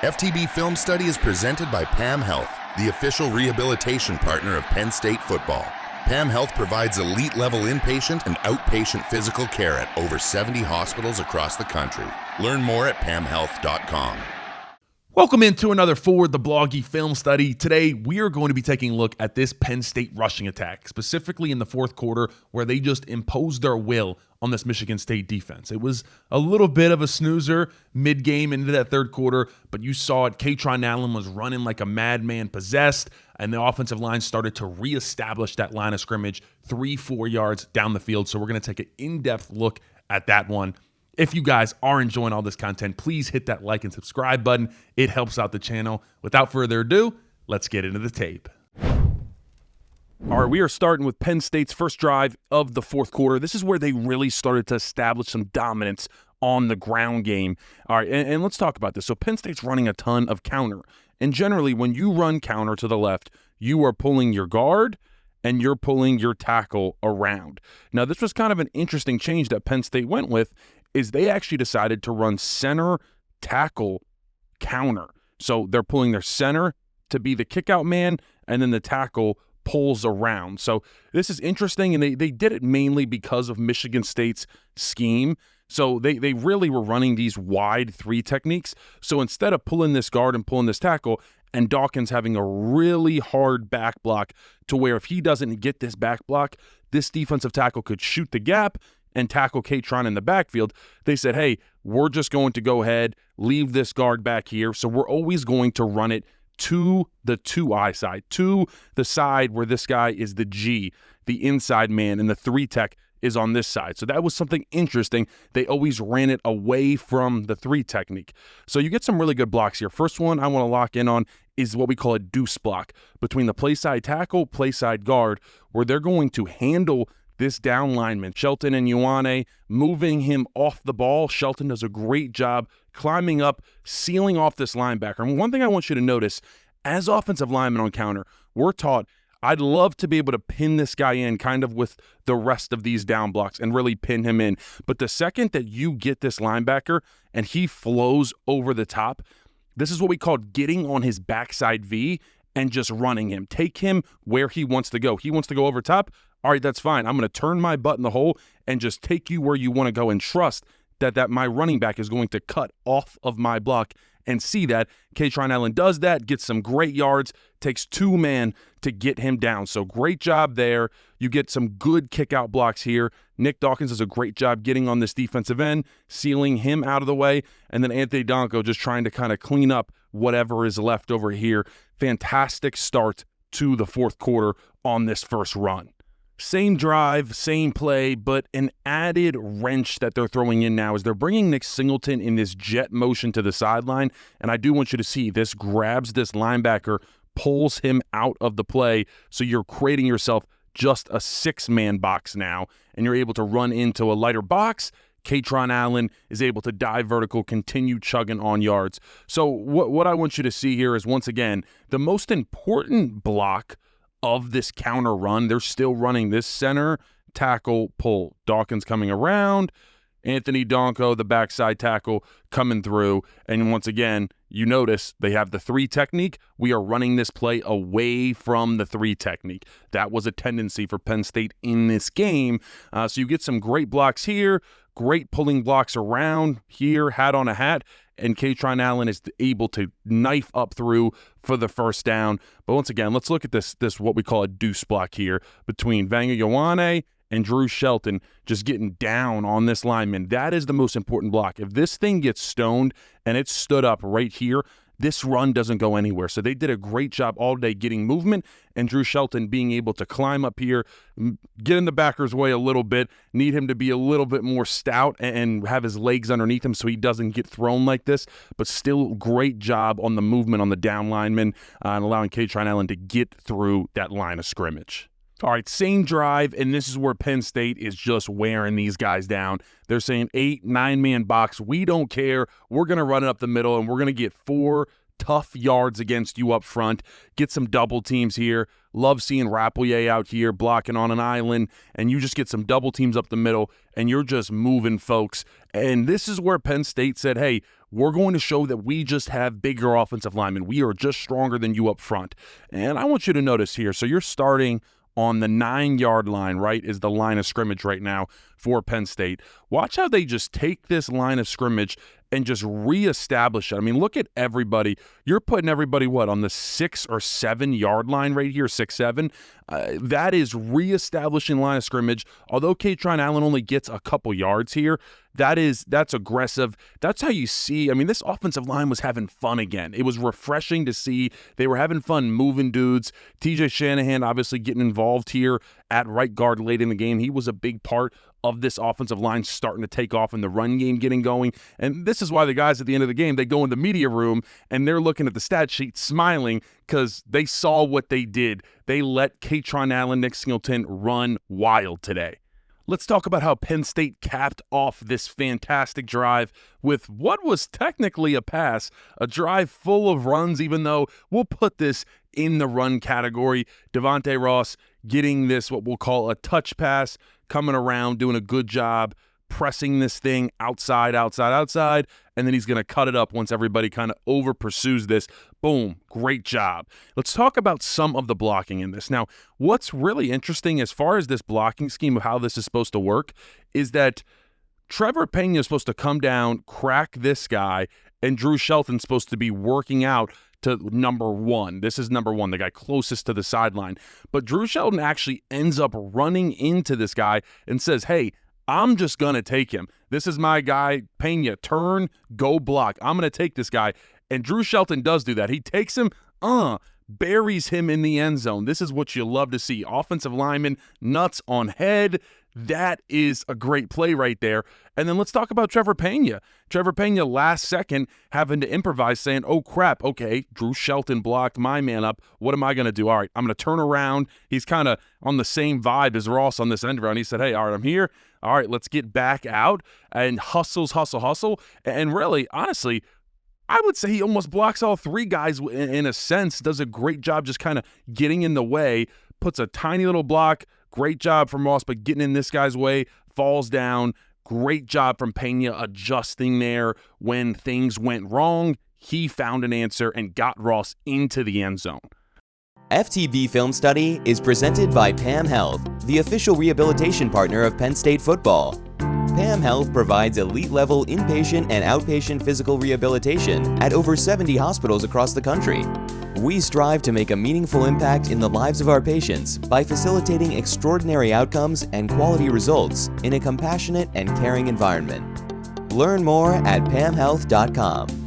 FTB Film Study is presented by PAM Health, the official rehabilitation partner of Penn State Football. PAM Health provides elite-level inpatient and outpatient physical care at over 70 hospitals across the country. Learn more at pamhealth.com. Welcome into another For the Bloggy Film Study. Today, we are going to be taking a look at this Penn State rushing attack, specifically in the fourth quarter, where they just imposed their will on this Michigan State defense. It was a little bit of a snoozer mid-game into that third quarter, but you saw it. Kaytron Allen was running like a madman possessed, and the offensive line started to reestablish that line of scrimmage 3-4 yards down the field. So we're going to take an in-depth look at that one. If you guys are enjoying all this content, please hit that like and subscribe button. It helps out the channel. Without further ado, let's get into the tape. All right, we are starting with Penn State's first drive of the fourth quarter. This is where they really started to establish some dominance on the ground game. All right, and let's talk about this. So Penn State's running a ton of counter. And generally, when you run counter to the left, you are pulling your guard and you're pulling your tackle around. Now, this was kind of an interesting change that Penn State went with, is they actually decided to run center tackle counter. So they're pulling their center to be the kickout man, and then the tackle pulls around. So this is interesting, and they did it mainly because of Michigan State's scheme. So they really were running these wide three techniques. So instead of pulling this guard and pulling this tackle, and Dawkins having a really hard back block to where if he doesn't get this back block, this defensive tackle could shoot the gap and tackle Kaytron in the backfield, they said, hey, we're just going to go ahead, leave this guard back here. So we're always going to run it to the 2-eye side, to the side where this guy is the G, the inside man, and the 3 tech is on this side. So that was something interesting. They always ran it away from the 3 technique. So you get some really good blocks here. First one I want to lock in on is what we call a deuce block between the play side tackle, play side guard, where they're going to handle this down lineman, Shelton and Ioane, moving him off the ball. Shelton does a great job climbing up, sealing off this linebacker. And one thing I want you to notice, as offensive linemen on counter, we're taught, I'd love to be able to pin this guy in kind of with the rest of these down blocks and really pin him in. But the second that you get this linebacker and he flows over the top, this is what we call getting on his backside V and just running him. Take him where he wants to go. He wants to go over top. All right, that's fine. I'm going to turn my butt in the hole and just take you where you want to go and trust that my running back is going to cut off of my block and see that. Kaytron Allen does that, gets some great yards, takes 2 man to get him down. So great job there. You get some good kick-out blocks here. Nick Dawkins does a great job getting on this defensive end, sealing him out of the way, and then Anthony Donko just trying to kind of clean up whatever is left over here. Fantastic start to the fourth quarter on this first run. Same drive, same play, but an added wrench that they're throwing in now is they're bringing Nick Singleton in this jet motion to the sideline, and I do want you to see this grabs this linebacker, pulls him out of the play, so you're creating yourself just a 6-man box now, and you're able to run into a lighter box. Kaytron Allen is able to dive vertical, continue chugging on yards. So what I want you to see here is, once again, the most important block of this counter run, they're still running this center tackle pull. Dawkins coming around, Anthony Donko, the backside tackle, coming through. And once again, you notice they have the 3 technique. We are running this play away from the 3 technique. That was a tendency for Penn State in this game. So you get some great blocks here, great pulling blocks around here, hat on a hat, and Kaytron Allen is able to knife up through for the first down. But once again, let's look at this what we call a deuce block here between Vanga Ioane and Drew Shelton, just getting down on this lineman. That is the most important block. If this thing gets stoned and it's stood up right here, this run doesn't go anywhere. So they did a great job all day getting movement, and Drew Shelton being able to climb up here, get in the backer's way a little bit, need him to be a little bit more stout and have his legs underneath him so he doesn't get thrown like this, but still great job on the movement on the down lineman and allowing Kaytron Allen to get through that line of scrimmage. All right, same drive, and this is where Penn State is just wearing these guys down. They're saying 8, 9-man box. We don't care. We're going to run it up the middle, and we're going to get 4 tough yards against you up front. Get some double teams here. Love seeing Rapplier out here blocking on an island, and you just get some double teams up the middle, and you're just moving folks. And this is where Penn State said, hey, we're going to show that we just have bigger offensive linemen. We are just stronger than you up front. And I want you to notice here, so you're starting on the 9-yard line, right, is the line of scrimmage right now for Penn State. Watch how they just take this line of scrimmage and just reestablish it. I mean, look at everybody. You're putting everybody, what, on the 6 or 7 yard line right here, 6, 7. That is reestablishing line of scrimmage. Although Kaytron Allen only gets a couple yards here, that's aggressive. That's how you see. I mean, this offensive line was having fun again. It was refreshing to see. They were having fun moving dudes. TJ Shanahan obviously getting involved here at right guard late in the game. He was a big part of this offensive line starting to take off and the run game getting going. And this is why the guys at the end of the game, they go in the media room and they're looking at the stat sheet smiling because they saw what they did. They let Kaytron Allen, Nick Singleton run wild today. Let's talk about how Penn State capped off this fantastic drive with what was technically a pass, a drive full of runs, even though we'll put this in the run category. Devontae Ross getting this, what we'll call a touch pass, coming around, doing a good job, pressing this thing outside, and then he's going to cut it up once everybody kind of over pursues this. Boom, great job. Let's talk about some of the blocking in this. Now, what's really interesting as far as this blocking scheme of how this is supposed to work is that Trevor Pena is supposed to come down, crack this guy, and Drew Shelton's supposed to be working out to number 1. This is number 1, the guy closest to the sideline. But Drew Shelton actually ends up running into this guy and says, hey, I'm just going to take him. This is my guy, Pena. Turn, go block. I'm going to take this guy. And Drew Shelton does do that. He takes him, buries him in the end zone. This is what you love to see. Offensive lineman, nuts on head. That is a great play right there. And then let's talk about Trevor Pena. Trevor Pena last second having to improvise saying, oh crap, okay, Drew Shelton blocked my man up. What am I going to do? All right, I'm going to turn around. He's kind of on the same vibe as Ross on this end round. He said, hey, all right, I'm here. All right, let's get back out and hustle. And really, honestly, I would say he almost blocks all 3 guys in a sense, does a great job just kind of getting in the way, puts a tiny little block. Great job from Ross, but getting in this guy's way, falls down. Great job from Pena adjusting there when things went wrong. He found an answer and got Ross into the end zone. FTB Film Study is presented by PAM Health, the official rehabilitation partner of Penn State Football. PAM Health provides elite-level inpatient and outpatient physical rehabilitation at over 70 hospitals across the country. We strive to make a meaningful impact in the lives of our patients by facilitating extraordinary outcomes and quality results in a compassionate and caring environment. Learn more at pamhealth.com.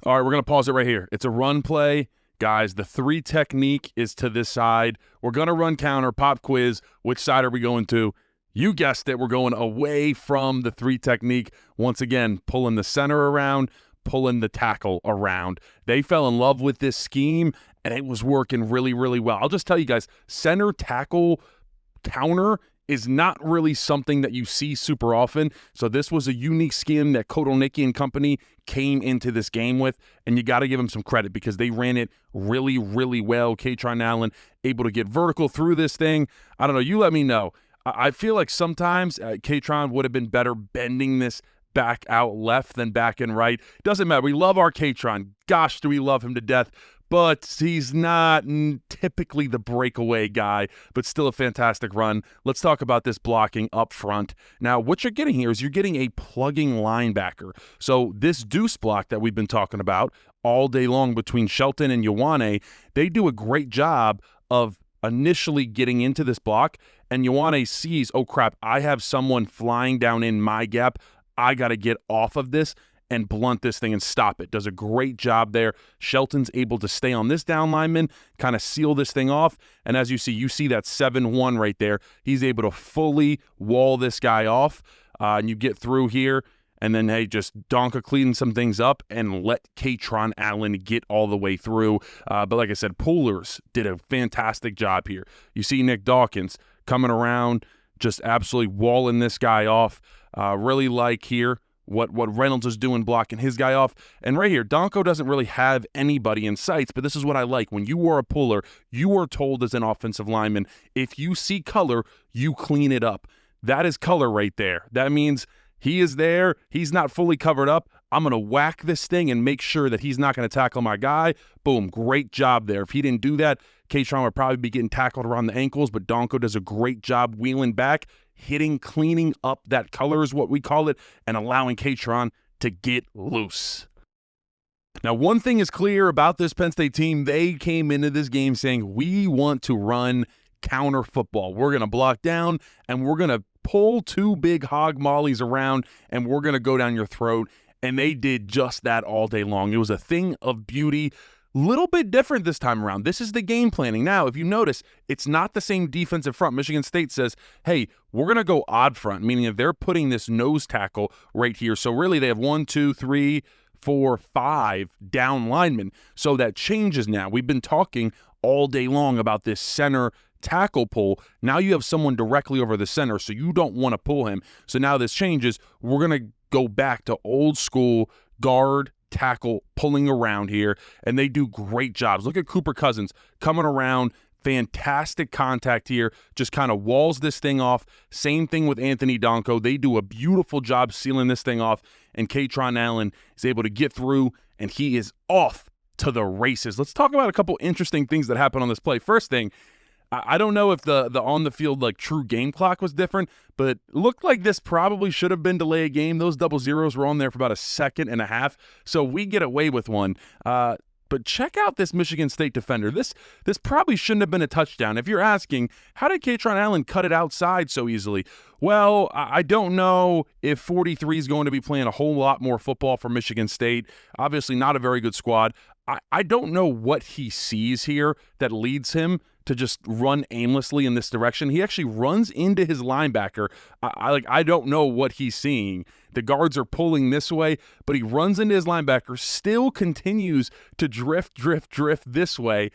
All right, we're going to pause it right here. It's a run play. Guys, the 3 technique is to this side. We're going to run counter, pop quiz. Which side are we going to? You guessed it. We're going away from the 3 technique. Once again, pulling the center around, pulling the tackle around. They fell in love with this scheme, and it was working really, really well. I'll just tell you guys, center tackle counter is not really something that you see super often. So this was a unique scheme that Codutti and company came into this game with, and you got to give them some credit because they ran it really, really well. Kaytron Allen able to get vertical through this thing. I don't know. You let me know. I feel like sometimes Kaytron would have been better bending this back out left than back and right. Doesn't matter. We love our Kaytron. Gosh, do we love him to death. But he's not typically the breakaway guy, but still a fantastic run. Let's talk about this blocking up front. Now, what you're getting here is you're getting a plugging linebacker. So this deuce block that we've been talking about all day long between Shelton and Ioane, they do a great job of initially getting into this block, and Ioane sees, oh crap, I have someone flying down in my gap. I got to get off of this and blunt this thing and stop it. Does a great job there. Shelton's able to stay on this down lineman, kind of seal this thing off. And as you see that 7-1 right there. He's able to fully wall this guy off. And you get through here, and then, hey, just Donka clean some things up and let Kaytron Allen get all the way through. But like I said, Pullers did a fantastic job here. You see Nick Dawkins coming around, just absolutely walling this guy off. Really like here what Reynolds is doing blocking his guy off. And right here, Donko doesn't really have anybody in sights, but this is what I like. When you are a puller, you are told as an offensive lineman, if you see color, you clean it up. That is color right there. That means he is there. He's not fully covered up. I'm going to whack this thing and make sure that he's not going to tackle my guy. Boom, great job there. If he didn't do that, Kaytron would probably be getting tackled around the ankles, but Donko does a great job wheeling back, hitting, cleaning up that color is what we call it, and allowing Kaytron to get loose. Now, one thing is clear about this Penn State team. They came into this game saying, we want to run counter football. We're going to block down, and we're going to pull two big hog mollies around, and we're going to go down your throat. And they did just that all day long. It was a thing of beauty. Little bit different this time around. This is the game planning. Now, if you notice, it's not the same defensive front. Michigan State says, hey, we're going to go odd front, meaning that they're putting this nose tackle right here. So really they have 1, 2, 3, 4, 5 down linemen. So that changes now. We've been talking all day long about this center tackle pull. Now you have someone directly over the center, so you don't want to pull him. So now this changes. We're going to go back to old school guard tackle pulling around here, and they do great jobs. Look at Cooper Cousins coming around, fantastic contact here, just kind of walls this thing off. Same thing with Anthony Donko. They do a beautiful job sealing this thing off, and Kaytron Allen is able to get through, and he is off to the races. Let's talk about a couple interesting things that happened on this play. First thing, I don't know if the on the field like true game clock was different, but it looked like this probably should have been delay a game. Those double zeros were on there for about a second and a half, so we get away with one. But check out this Michigan State defender. This probably shouldn't have been a touchdown. If you're asking, how did Kaytron Allen cut it outside so easily? Well, I don't know if 43 is going to be playing a whole lot more football for Michigan State. Obviously not a very good squad. I don't know what he sees here that leads him to just run aimlessly in this direction. He actually runs into his linebacker. I don't know what he's seeing. The guards are pulling this way, but he runs into his linebacker, still continues to drift this way.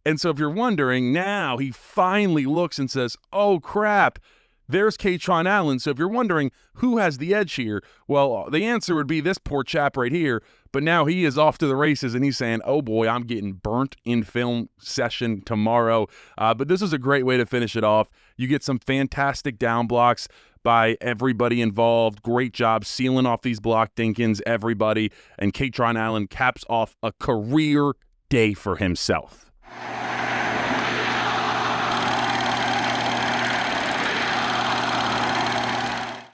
And so if you're wondering, now he finally looks and says, oh crap, there's Kaytron Allen. So if you're wondering who has the edge here, well, the answer would be this poor chap right here. But now he is off to the races, and he's saying, oh boy, I'm getting burnt in film session tomorrow. But this is a great way to finish it off. You get some fantastic down blocks by everybody involved. Great job sealing off these block Dinkins, everybody. And Kaytron Allen caps off a career day for himself.